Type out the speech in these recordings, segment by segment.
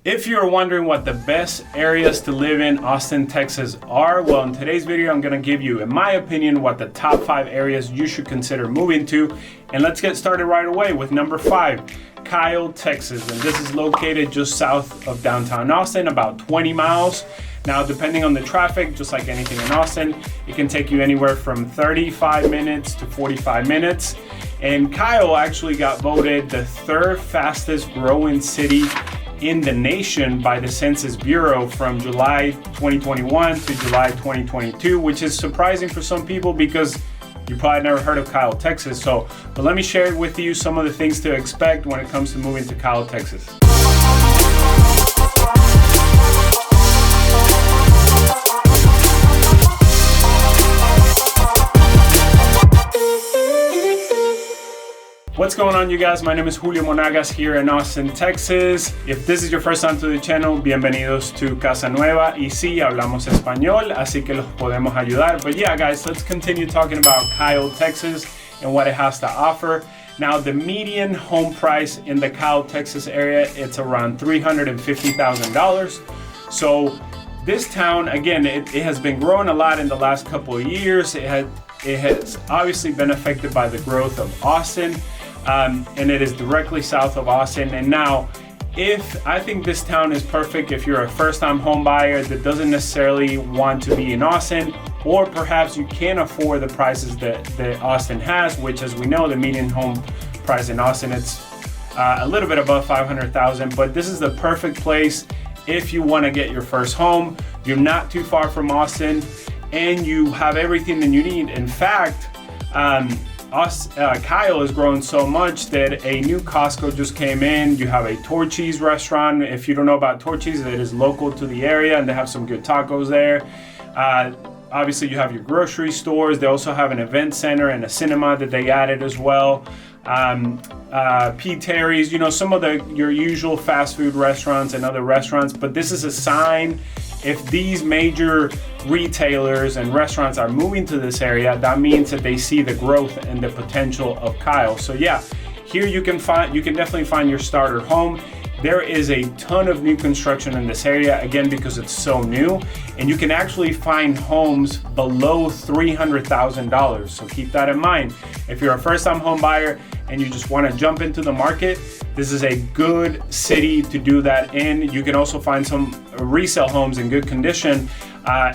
If you're wondering what the best areas to live in Austin, Texas are, well, in today's video, I'm gonna give you, in my opinion, what the top 5 areas you should consider moving to. And let's get started right away with number 5, Kyle, Texas. And this is located just south of downtown Austin, about 20 miles. Now, depending on the traffic, just like anything in Austin, it can take you anywhere from 35 minutes to 45 minutes. And Kyle actually got voted the 3rd fastest growing city in the nation by the Census Bureau from July 2021 to July 2022, which is surprising for some people because you probably never heard of Kyle, Texas. But let me share with you some of the things to expect when it comes to moving to Kyle, Texas. What's going on, you guys? My name is Julio Monagas here in Austin, Texas. If this is your first time to the channel, bienvenidos to Casa Nueva. Y sí, hablamos español, así que los podemos ayudar. But yeah, guys, let's continue talking about Kyle, Texas and what it has to offer. Now, the median home price in the Kyle, Texas area, it's around $350,000. So this town, again, it has been growing a lot in the last couple of years. It has obviously been affected by the growth of Austin. And it is directly south of Austin. And now, I think this town is perfect if you're a first-time home buyer that doesn't necessarily want to be in Austin, or perhaps you can't afford the prices that Austin has, which, as we know, the median home price in Austin, it's a little bit above $500,000. But this is the perfect place if you want to get your first home. You're not too far from Austin, and you have everything that you need. In fact, Kyle has grown so much that a new Costco just came in. You have a Torchy's restaurant. If you don't know about Torchy's, it is local to the area and they have some good tacos there. Obviously, you have your grocery stores. They also have an event center and a cinema that they added as well. P. Terry's, some of your usual fast food restaurants and other restaurants. But this is a sign. If these major retailers and restaurants are moving to this area, that means that they see the growth and the potential of Kyle. So yeah, here you can definitely find your starter home. There is a ton of new construction in this area, again, because it's so new, and you can actually find homes below $300,000. So keep that in mind. If you're a first-time home buyer and you just want to jump into the market, this is a good city to do that in. You can also find some resale homes in good condition,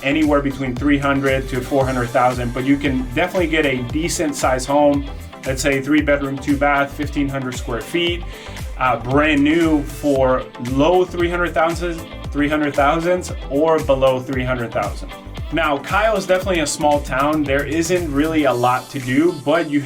anywhere between $300,000 to $400,000, but you can definitely get a decent size home. Let's say 3-bedroom, 2-bath, 1,500 square feet, brand new for low $300,000s or below $300,000. Now, Kyle is definitely a small town. There isn't really a lot to do, but you're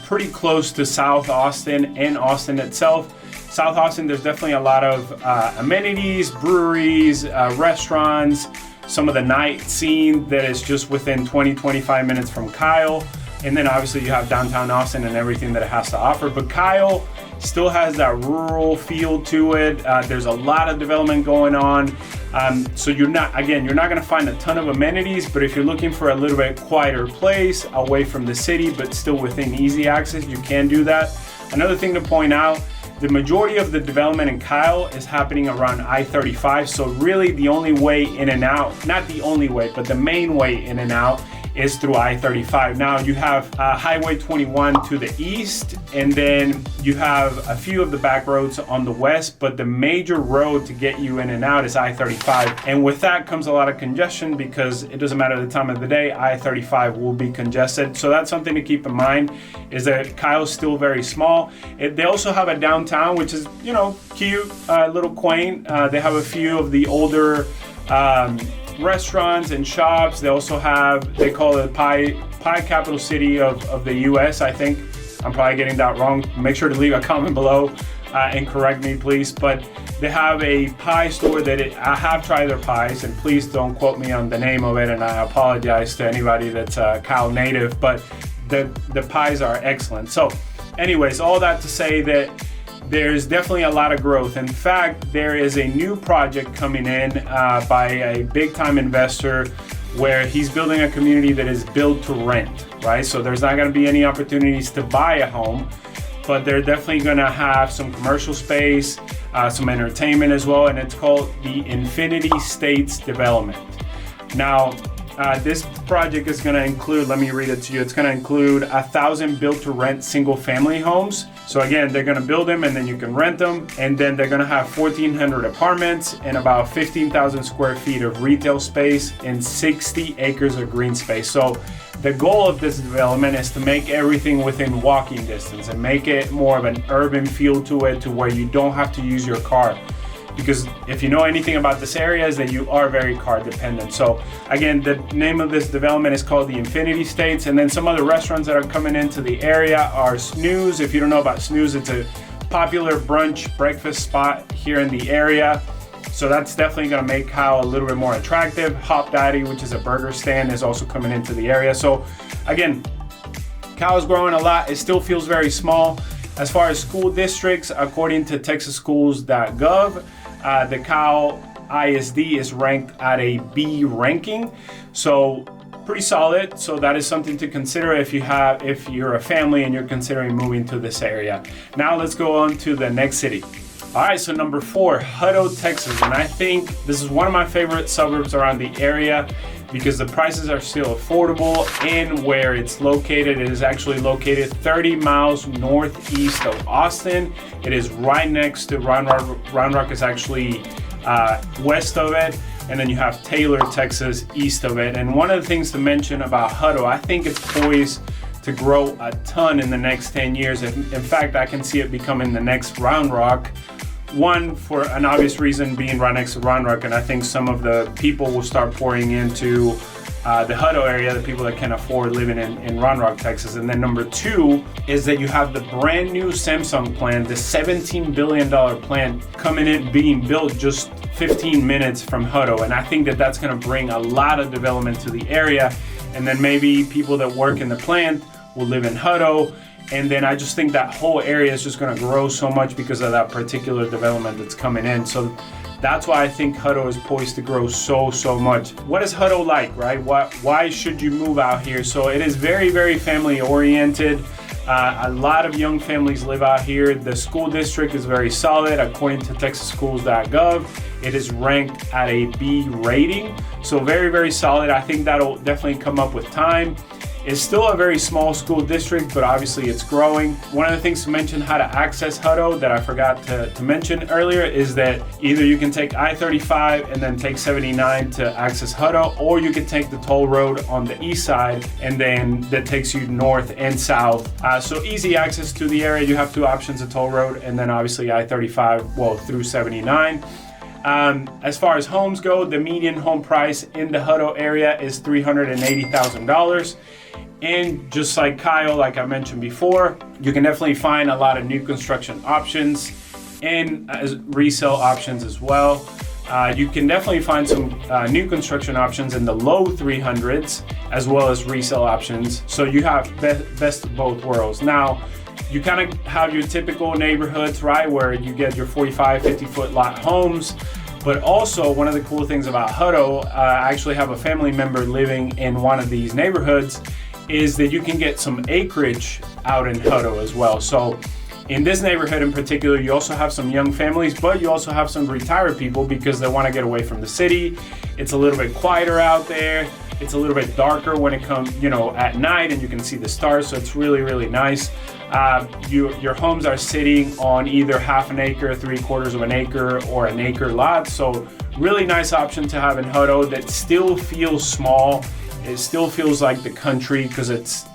pretty close to South Austin and Austin itself. South Austin, there's definitely a lot of amenities, breweries, restaurants, some of the night scene that is just within 20-25 minutes from Kyle. And then obviously you have downtown Austin and everything that it has to offer. But Kyle still has that rural feel to it. There's a lot of development going on. So you're not gonna find a ton of amenities, but if you're looking for a little bit quieter place away from the city, but still within easy access, you can do that. Another thing to point out, the majority of the development in Kyle is happening around I-35. So really the only way in and out, not the only way, but the main way in and out is through I-35. Now you have Highway 21 to the east, and then you have a few of the back roads on the west, but the major road to get you in and out is I-35. And with that comes a lot of congestion because it doesn't matter the time of the day, I-35 will be congested. So that's something to keep in mind, is that Kyle's still very small. They also have a downtown, which is, cute, little quaint. They have a few of the older restaurants and shops. They also they call it pie capital city of the US, I think. I'm probably getting that wrong. Make sure to leave a comment below and correct me, please. But they have a pie store I have tried their pies, and please don't quote me on the name of it, and I apologize to anybody that's a Kyle native, but the pies are excellent. So anyways, all that to say that there's definitely a lot of growth. In fact, there is a new project coming in by a big-time investor where he's building a community that is built to rent, right? So there's not going to be any opportunities to buy a home. but they're definitely gonna have some commercial space, some entertainment as well, and it's called the Infinity States Development. Now, this project is gonna include, let me read it to you, it's gonna include 1,000 built-to-rent single-family homes. So again, they're gonna build them and then you can rent them, and then they're gonna have 1,400 apartments and about 15,000 square feet of retail space and 60 acres of green space. So the goal of this development is to make everything within walking distance and make it more of an urban feel to it, to where you don't have to use your car. Because if you know anything about this area, is that you are very car dependent. So again, the name of this development is called the Infinity States. And then some other restaurants that are coming into the area are Snooze. If you don't know about Snooze, it's a popular brunch breakfast spot here in the area. So that's definitely gonna make Kyle a little bit more attractive. Hop Daddy, which is a burger stand, is also coming into the area. So again, Kyle's growing a lot. It still feels very small. As far as school districts, according to texasschools.gov, the Kyle ISD is ranked at a B ranking, so pretty solid. So that is something to consider if you're a family and you're considering moving to this area. Now let's go on to the next city. All right, so number 4, Hablo, Texas, and I think this is one of my favorite suburbs around the area because the prices are still affordable, and where it's located, it is actually located 30 miles northeast of Austin. It is right next to Round Rock. Round Rock is actually west of it, and then you have Taylor, Texas, east of it. And one of the things to mention about Hablo, I think it's poised to grow a ton in the next 10 years. In fact, I can see it becoming the next Round Rock. One, for an obvious reason, being right next to Round Rock, and I think some of the people will start pouring into the Hablo area, the people that can afford living in Round Rock, Texas. And then number 2 is that you have the brand new Samsung plant, the $17 billion plant coming in, being built just 15 minutes from Hablo. And I think that that's gonna bring a lot of development to the area. And then maybe people that work in the plant will live in Hablo. And then I just think that whole area is just gonna grow so much because of that particular development that's coming in. So that's why I think Hablo is poised to grow so much. What is Hablo like, right? Why should you move out here? So it is very, very family oriented. A lot of young families live out here. The school district is very solid. According to texasschools.gov, it is ranked at a B rating. So very, very solid. I think that'll definitely come up with time. It's still a very small school district, but obviously it's growing. One of the things to mention how to access Hablo that I forgot to mention earlier is that either you can take I-35 and then take 79 to access Hablo, or you can take the toll road on the east side and then that takes you north and south. So easy access to the area. You have 2 options, a toll road and then obviously I-35, through 79. As far as homes go, the median home price in the Hablo area is $380,000. And just like Kyle, like I mentioned before, you can definitely find a lot of new construction options and resale options as well. You can definitely find some new construction options in the low 300s as well as resale options. So you have best of both worlds. Now, you kind of have your typical neighborhoods, right, where you get your 45, 50-foot lot homes. But also, one of the cool things about Hablo, I actually have a family member living in one of these neighborhoods, is that you can get some acreage out in Hablo as well. So in this neighborhood in particular, you also have some young families, but you also have some retired people because they want to get away from the city. It's a little bit quieter out there. It's a little bit darker when it comes, at night, and you can see the stars. So it's really, really nice. Your homes are sitting on either half an acre, 3/4 of an acre, or an acre lot. So really nice option to have in Hablo that still feels small. It still feels like the country because it's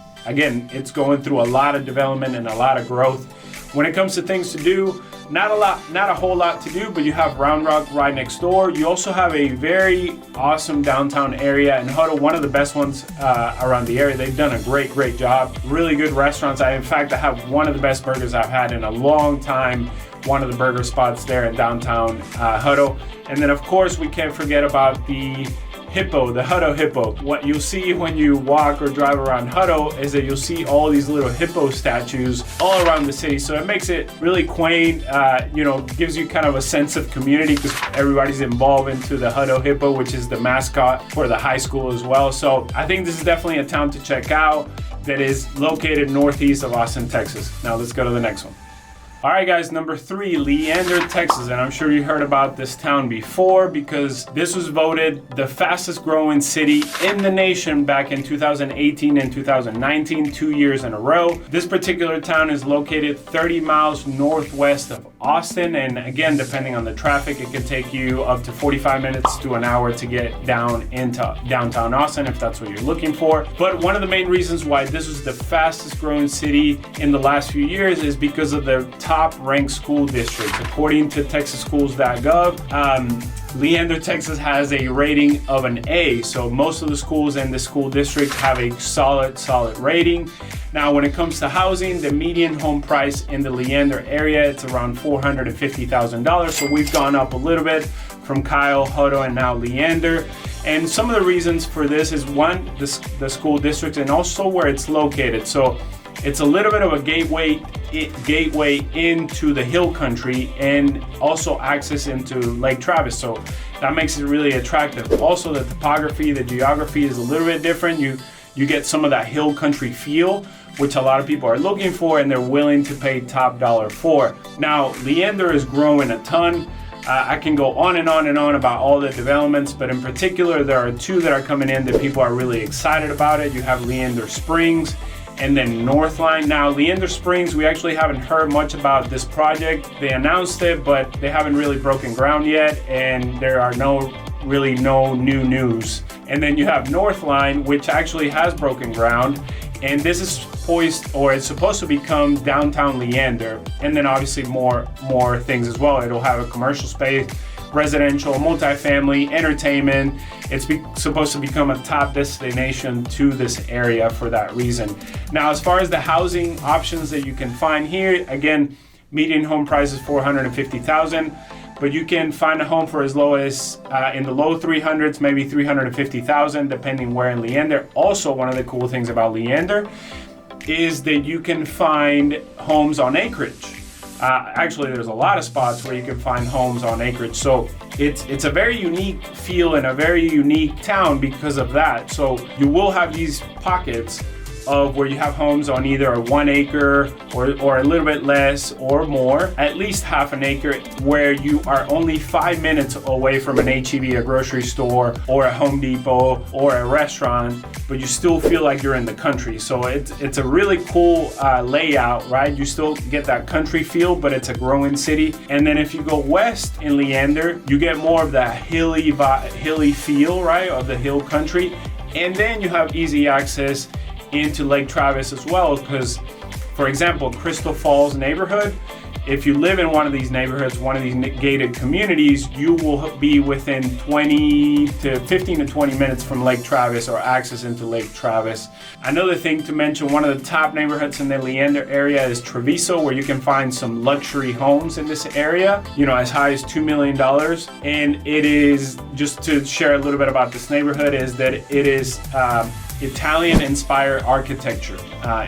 going through a lot of development and a lot of growth. When it comes to things to do, not a whole lot to do, but you have Round Rock right next door. You also have a very awesome downtown area in Hablo, one of the best ones around the area. They've done a great job. Really good restaurants. I have one of the best burgers I've had in a long time. One of the burger spots there in downtown Hablo. And then of course we can't forget about the Hippo, the Hablo Hippo. What you'll see when you walk or drive around Hablo is that you'll see all these little hippo statues all around the city. So it makes it really quaint, gives you kind of a sense of community because everybody's involved into the Hablo Hippo, which is the mascot for the high school as well. So I think this is definitely a town to check out. that is located northeast of Austin, Texas. Now let's go to the next one. All right, guys, number 3, Leander, Texas. And I'm sure you heard about this town before because this was voted the fastest growing city in the nation back in 2018 and 2019, 2 years in a row. This particular town is located 30 miles northwest of Austin. And again, depending on the traffic, it can take you up to 45 minutes to an hour to get down into downtown Austin if that's what you're looking for. But one of the main reasons why this was the fastest growing city in the last few years is because of the top ranked school districts. According to texasschools.gov, Leander, Texas has a rating of an A. So most of the schools in the school district have a solid rating. Now, when it comes to housing, the median home price in the Leander area, it's around $450,000. So we've gone up a little bit from Kyle, Hutto, and now Leander. And some of the reasons for this is one, the school district and also where it's located. So it's a little bit of a gateway into the hill country and also access into Lake Travis. So that makes it really attractive. Also, the topography, the geography is a little bit different. You get some of that hill country feel, which a lot of people are looking for and they're willing to pay top dollar for. Now, Leander is growing a ton. I can go on and on and on about all the developments, but in particular, there are 2 that are coming in that people are really excited about it. You have Leander Springs and then Northline. Now, Leander Springs, we actually haven't heard much about this project. They announced it, but they haven't really broken ground yet, and there are no new news. And then you have Northline, which actually has broken ground, and this is poised, or it's supposed to become downtown Leander, and then obviously more things as well. It'll have a commercial space, residential, multifamily, entertainment. It's supposed to become a top destination to this area for that reason. Now, as far as the housing options that you can find here, again, median home price is $450,000, but you can find a home for as low as in the low 300s, maybe $350,000, depending where in Leander. Also, one of the cool things about Leander is that you can find homes on acreage. Actually, there's a lot of spots where you can find homes on acreage. So it's a very unique feel and a very unique town because of that. So you will have these pockets of where you have homes on either a 1 acre or a little bit less or more, at least half an acre, where you are only 5 minutes away from an H-E-B, a grocery store, or a Home Depot, or a restaurant, but you still feel like you're in the country. So it's a really cool layout, right? You still get that country feel, but it's a growing city. And then if you go west in Leander, you get more of that hilly feel, right, of the hill country. And then you have easy access into Lake Travis as well, because, for example, Crystal Falls neighborhood, if you live in one of these neighborhoods, one of these gated communities, you will be within 15 to 20 minutes from Lake Travis or access into Lake Travis. Another thing to mention, one of the top neighborhoods in the Leander area is Treviso, where you can find some luxury homes in this area, as high as $2 million. And it is, just to share a little bit about this neighborhood, is that it is Italian-inspired architecture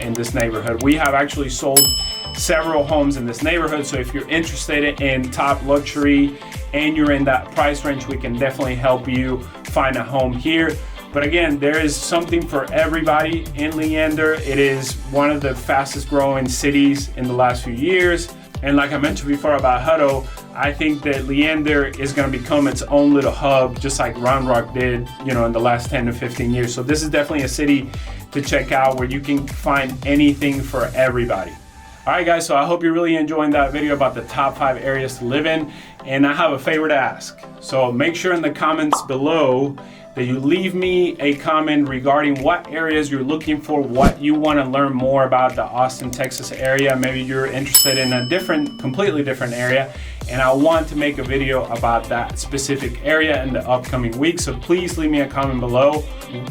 in this neighborhood. We have actually sold several homes in this neighborhood, so if you're interested in top luxury and you're in that price range, we can definitely help you find a home here. But again, there is something for everybody in Leander. It is one of the fastest growing cities in the last few years. And like I mentioned before about Hutto, I think that Leander is going to become its own little hub, just like Round Rock did, in the last 10 to 15 years. So this is definitely a city to check out where you can find anything for everybody. All right, guys, so I hope you're really enjoying that video about the top 5 areas to live in. And I have a favor to ask. So make sure in the comments below that you leave me a comment regarding what areas you're looking for, what you want to learn more about the Austin, Texas area. Maybe you're interested in a completely different area, and I want to make a video about that specific area in the upcoming weeks. So please leave me a comment below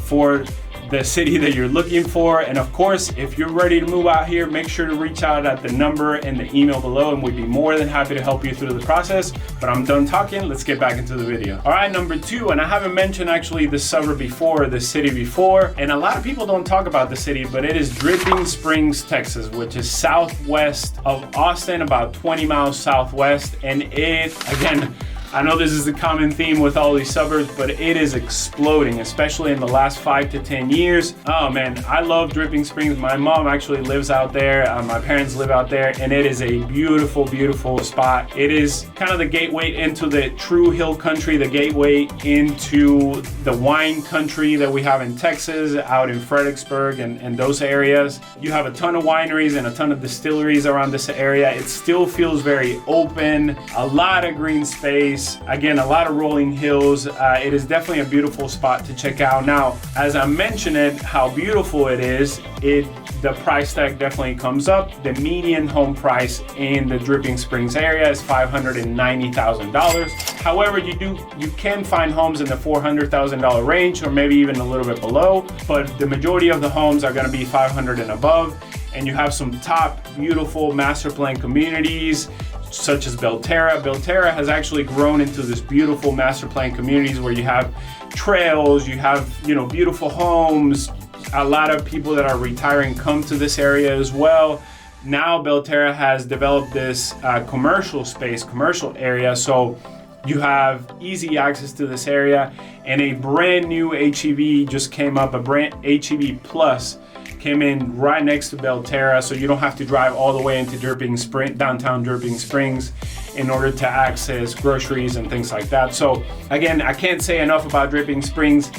for the city that you're looking for. And of course, if you're ready to move out here, make sure to reach out at the number and the email below, and we'd be more than happy to help you through the process. But I'm done talking, let's get back into the video. All right, number 2, and I haven't mentioned actually the suburb before, the city before, and a lot of people don't talk about the city, but it is Dripping Springs, Texas, which is southwest of Austin, about 20 miles southwest. And it, again, I know this is a common theme with all these suburbs, but it is exploding, especially in the last 5 to 10 years. Oh man, I love Dripping Springs. My mom actually lives out there. My parents live out there, and it is a beautiful, beautiful spot. It is kind of the gateway into the true hill country, the gateway into the wine country that we have in Texas, out in Fredericksburg and those areas. You have a ton of wineries and a ton of distilleries around this area. It still feels very open, a lot of green space. Again, a lot of rolling hills. It is definitely a beautiful spot to check out. Now, as I mentioned it, how beautiful it is, the price tag definitely comes up. The median home price in the Dripping Springs area is $590,000. However, you can find homes in the $400,000 range, or maybe even a little bit below, but the majority of the homes are going to be $500,000 and above. And you have some top beautiful master plan communities such as Belterra. Belterra has actually grown into this beautiful master plan communities where you have trails, you have, beautiful homes. A lot of people that are retiring come to this area as well. Now Belterra has developed this commercial area, so you have easy access to this area, and a brand new HEB just came up, a brand HEB Plus came in right next to Belterra, so you don't have to drive all the way into downtown Dripping Springs in order to access groceries and things like that. So again, I can't say enough about Dripping Springs.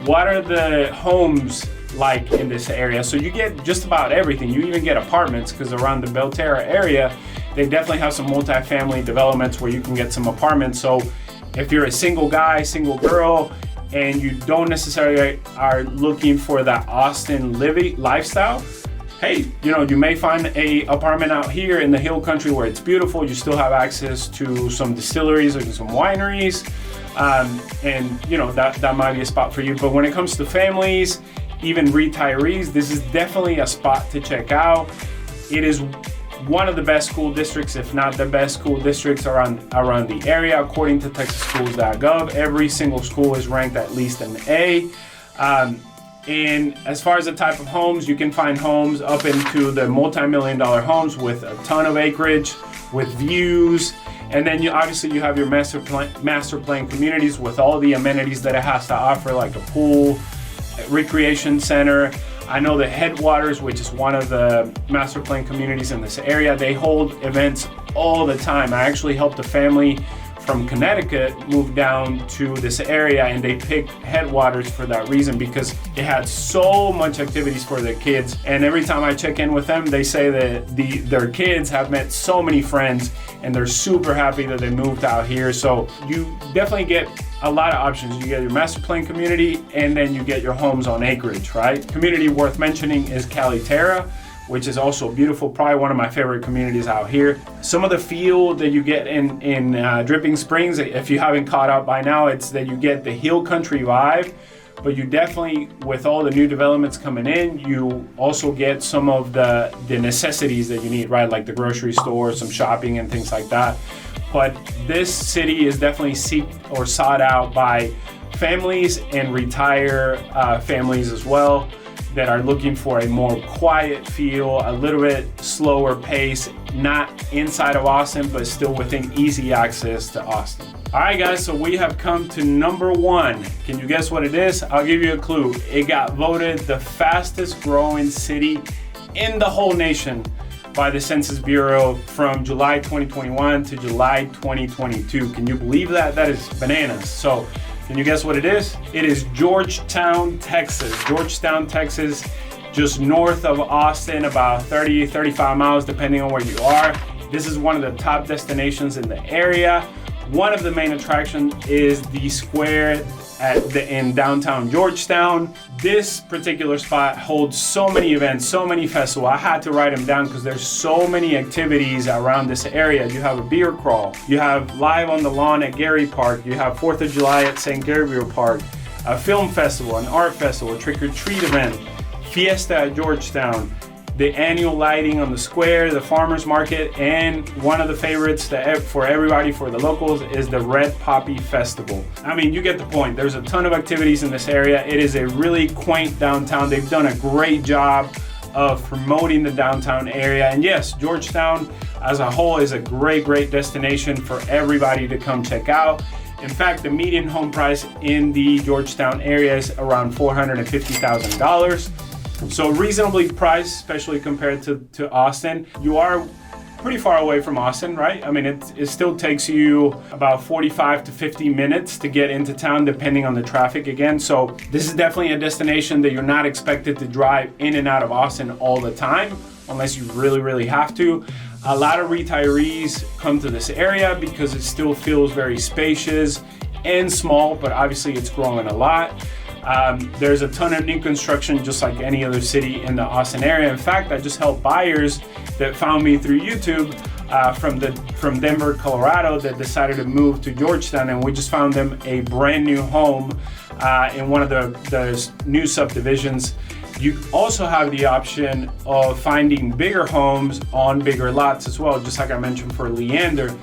What are the homes like in this area? So you get just about everything. You even get apartments, because around the Belterra area, they definitely have some multifamily developments where you can get some apartments. So if you're a single guy, single girl, and you don't necessarily are looking for that Austin lifestyle, hey, you may find a apartment out here in the hill country where it's beautiful. You still have access to some distilleries or some wineries, and that might be a spot for you. But when it comes to families, even retirees, this is definitely a spot to check out. It is one of the best school districts, if not the best school districts around the area, according to TexasSchools.gov. Every single school is ranked at least an A. And as far as the type of homes, you can find homes up into the multi-million-dollar homes with a ton of acreage, with views. And then you have your master plan communities with all the amenities that it has to offer, like a pool, recreation center. I know the Headwaters, which is one of the master plan communities in this area, they hold events all the time. I actually helped a family from Connecticut move down to this area, and they picked Headwaters for that reason, because it had so much activities for their kids. And every time I check in with them, they say that their kids have met so many friends, and they're super happy that they moved out here. So you definitely get a lot of options. You get your master plan community, and then you get your homes on acreage, right? Community worth mentioning is Terra, which is also beautiful, probably one of my favorite communities out here. Some of the feel that you get in Dripping Springs, if you haven't caught up by now, it's that you get the hill country vibe, but you definitely, with all the new developments coming in, you also get some of the necessities that you need, right? Like the grocery store, some shopping and things like that. But this city is definitely sought out by families and retire families as well, that are looking for a more quiet feel, a little bit slower pace, not inside of Austin, but still within easy access to Austin. All right, guys, so we have come to number 1. Can you guess what it is? I'll give you a clue. It got voted the fastest growing city in the whole nation by the Census Bureau from July 2021 to July 2022. Can you believe that? That is bananas. So can you guess what it is? It is Georgetown, Texas. Georgetown, Texas, just north of Austin, about 35 miles, depending on where you are. This is one of the top destinations in the area. One of the main attractions is the square in downtown Georgetown. This particular spot holds so many events, so many festivals. I had to write them down because there's so many activities around this area. You have a beer crawl, you have Live on the Lawn at Gary Park, you have 4th of July at St. Gabriel Park, a film festival, an art festival, a trick-or-treat event, Fiesta at Georgetown, the annual lighting on the square, the farmers market, and one of the favorites for everybody, for the locals, is the Red Poppy Festival. I mean, you get the point. There's a ton of activities in this area. It is a really quaint downtown. They've done a great job of promoting the downtown area. And yes, Georgetown as a whole is a great destination for everybody to come check out. In fact, the median home price in the Georgetown area is around $450,000. So reasonably priced, especially compared to Austin. You are pretty far away from Austin, right? I mean, it still takes you about 45 to 50 minutes to get into town, depending on the traffic again. So this is definitely a destination that you're not expected to drive in and out of Austin all the time, unless you really have to. A lot of retirees come to this area because it still feels very spacious and small, but obviously it's growing a lot. There's a ton of new construction, just like any other city in the Austin area. In fact, I just helped buyers that found me through YouTube from Denver, Colorado, that decided to move to Georgetown, and we just found them a brand new home in one of the new subdivisions. You also have the option of finding bigger homes on bigger lots as well, just like I mentioned for Leander.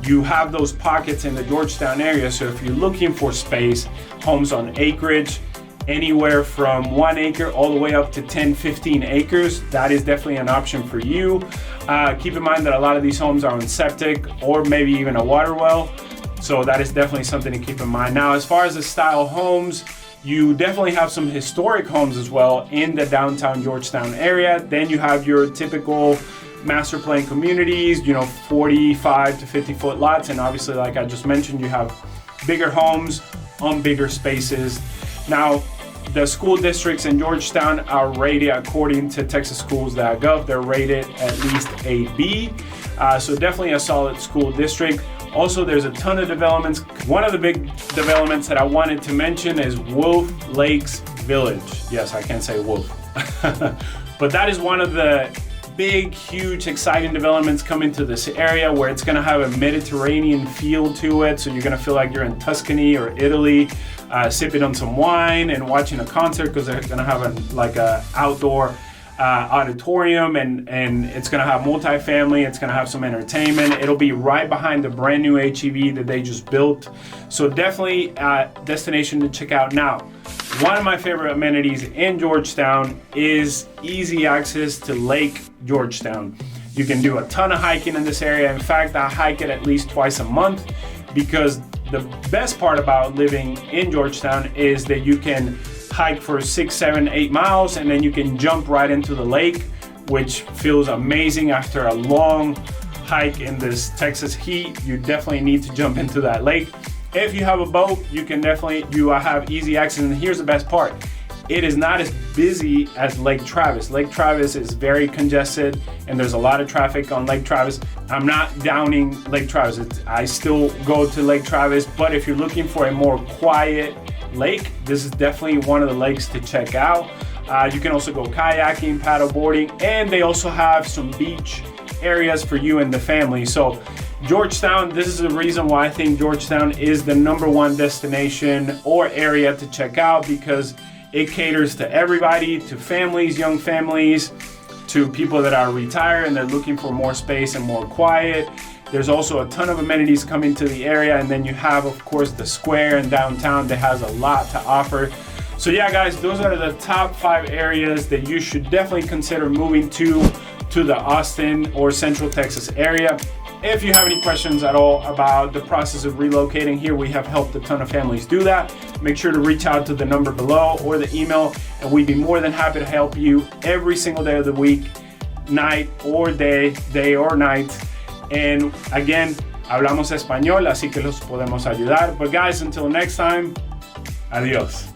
You have those pockets in the Georgetown area, so if you're looking for space, homes on acreage, anywhere from 1 acre all the way up to 10-15 acres, that is definitely an option for you. Keep in mind that a lot of these homes are on septic or maybe even a water well, so that is definitely something to keep in mind. Now, as far as the style homes, you definitely have some historic homes as well in the downtown Georgetown area. Then you have your typical master plan communities, 45 to 50 foot lots. And obviously, like I just mentioned, you have bigger homes on bigger spaces. Now, the school districts in Georgetown are rated according to texasschools.gov. They're rated at least a B. So definitely a solid school district. Also, there's a ton of developments. One of the big developments that I wanted to mention is Wolf Lakes Village. Yes, I can say Wolf. But that is one of the big, huge, exciting developments coming to this area, where it's gonna have a Mediterranean feel to it. So you're gonna feel like you're in Tuscany or Italy, sipping on some wine and watching a concert, because they're gonna have a outdoor auditorium, and it's gonna have multifamily. It's gonna have some entertainment. It'll be right behind the brand new HEB that they just built. So definitely a destination to check out. Now, one of my favorite amenities in Georgetown is easy access to Lake Georgetown. You can do a ton of hiking in this area. In fact, I hike it at least twice a month, because the best part about living in Georgetown is that you can hike for 6, 7, 8 miles, and then you can jump right into the lake, which feels amazing after a long hike in this Texas heat. You definitely need to jump into that lake. If you have a boat, you have easy access. And here's the best part: it is not as busy as Lake Travis. Lake Travis is very congested, and there's a lot of traffic on Lake Travis. I'm not downing Lake Travis. I still go to Lake Travis, but if you're looking for a more quiet lake, this is definitely one of the lakes to check out. You can also go kayaking, paddleboarding, and they also have some beach areas for you and the family. So Georgetown, this is the reason why I think Georgetown is the #1 destination or area to check out, because it caters to everybody, to families, young families, to people that are retired and they're looking for more space and more quiet. There's also a ton of amenities coming to the area, and then you have, of course, the square and downtown that has a lot to offer. So yeah, guys, those are the top 5 areas that you should definitely consider moving to the Austin or Central Texas area. If you have any questions at all about the process of relocating here, we have helped a ton of families do that. Make sure to reach out to the number below or the email, and we'd be more than happy to help you every single day of the week, night or day or night. And again, hablamos español, así que los podemos ayudar. But guys, until next time, adios.